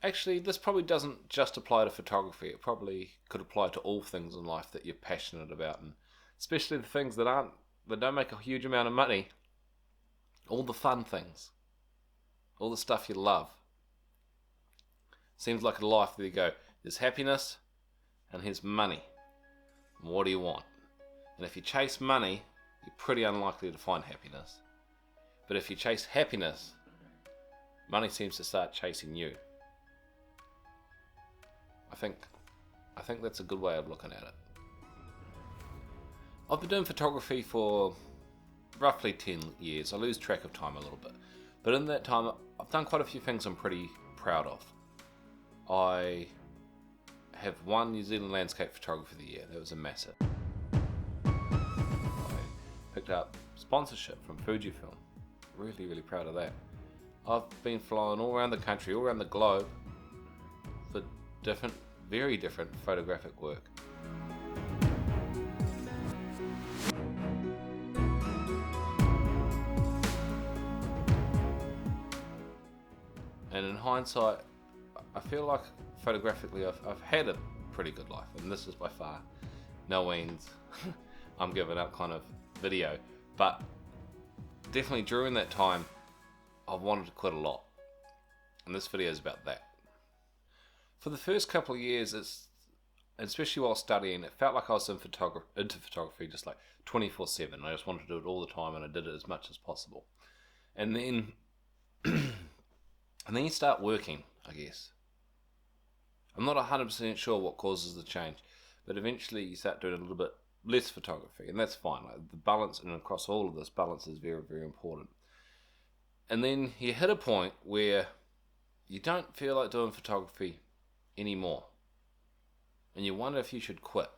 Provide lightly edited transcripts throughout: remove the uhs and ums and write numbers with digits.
Actually, this probably doesn't just apply to photography. It probably could apply to all things in life that you're passionate about, and especially the things that don't make a huge amount of money. All the fun things, all the stuff you love. Seems like a life where you go, there's happiness and here's money. What do you want? And if you chase money, you're pretty unlikely to find happiness. But if you chase happiness, money seems to start chasing you. I think that's a good way of looking at it. I've been doing photography for roughly 10 years. I lose track of time a little bit. But in that time, I've done quite a few things I'm pretty proud of. I have won New Zealand Landscape Photography of the Year. That was a massive. I picked up sponsorship from Fujifilm. Really, really proud of that. I've been flying all around the country, all around the globe for very different photographic work. And in hindsight, I feel like photographically I've had a pretty good life, and this is by far no means I'm giving up kind of video, but definitely during that time I've wanted to quit a lot, and this video is about that. For the first couple of years, especially while studying, it felt like I was into photography just like 24/7. I just wanted to do it all the time, and I did it as much as possible. And then and then you start working, I guess. I'm not 100% sure what causes the change, but eventually you start doing a little bit less photography, and that's fine. Like the balance, and across all of this, balance is very, very important. And then you hit a point where you don't feel like doing photography anymore, and you wonder if you should quit.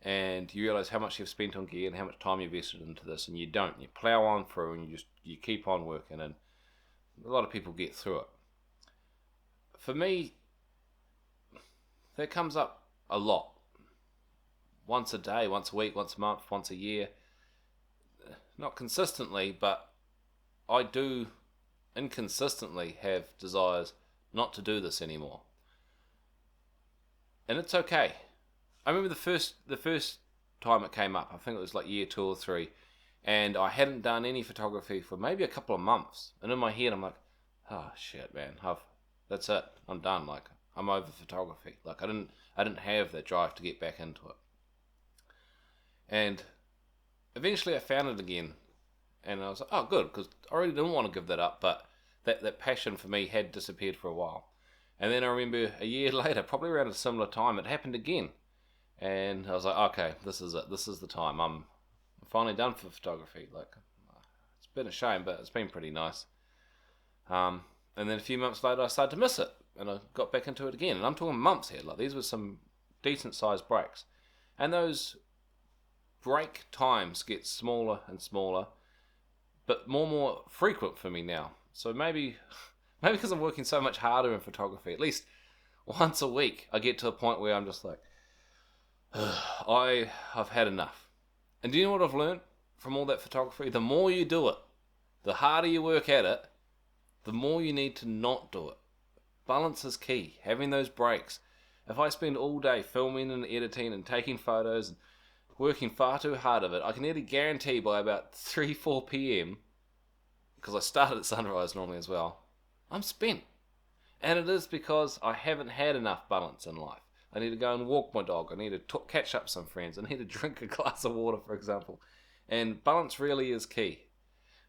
And you realize how much you've spent on gear and how much time you've invested into this, and you don't. You plow on through, and you keep on working, and a lot of people get through it. For me, that comes up a lot. Once a day, once a week, once a month, once a year. Not consistently, but I do inconsistently have desires not to do this anymore. And it's okay. I remember the first time it came up, I think it was like year 2 or 3, and I hadn't done any photography for maybe a couple of months. And in my head I'm like, oh shit, man, that's it. I'm done. Like, I'm over photography. Like, I didn't have that drive to get back into it. And eventually I found it again, and I was like, oh good, because I really didn't want to give that up, but that passion for me had disappeared for a while. And then I remember a year later, probably around a similar time, it happened again. And I was like, okay, this is it. This is the time. I'm finally done for photography. Like, it's been a shame, but it's been pretty nice. And then a few months later, I started to miss it, and I got back into it again. And I'm talking months here. Like, these were some decent-sized breaks, and those break times get smaller and smaller, but more and more frequent for me now. So maybe because I'm working so much harder in photography, at least once a week, I get to a point where I'm just like, I've had enough. And do you know what I've learned from all that photography? The more you do it, the harder you work at it, the more you need to not do it. Balance is key. Having those breaks. If I spend all day filming and editing and taking photos and working far too hard of it, I can nearly guarantee by about 3-4 p.m, because I start at sunrise normally as well, I'm spent. And it is because I haven't had enough balance in life. I need to go and walk my dog. I need to catch up some friends. I need to drink a glass of water, for example. And balance really is key.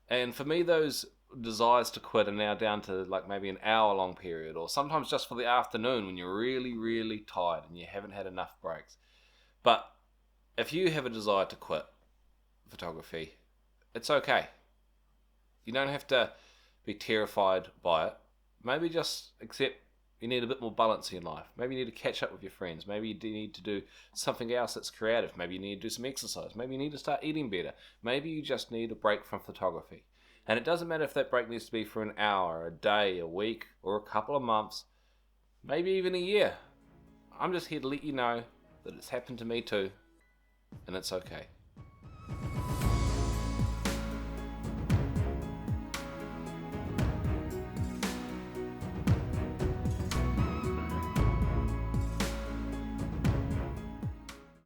And for me, those desires to quit are now down to like maybe an hour-long period, or sometimes just for the afternoon when you're really, really tired and you haven't had enough breaks. But if you have a desire to quit photography, it's okay. You don't have to be terrified by it. Maybe just accept you need a bit more balance in life. Maybe you need to catch up with your friends. Maybe you need to do something else that's creative. Maybe you need to do some exercise. Maybe you need to start eating better. Maybe you just need a break from photography. And it doesn't matter if that break needs to be for an hour, a day, a week, or a couple of months, maybe even a year. I'm just here to let you know that it's happened to me too, and it's okay.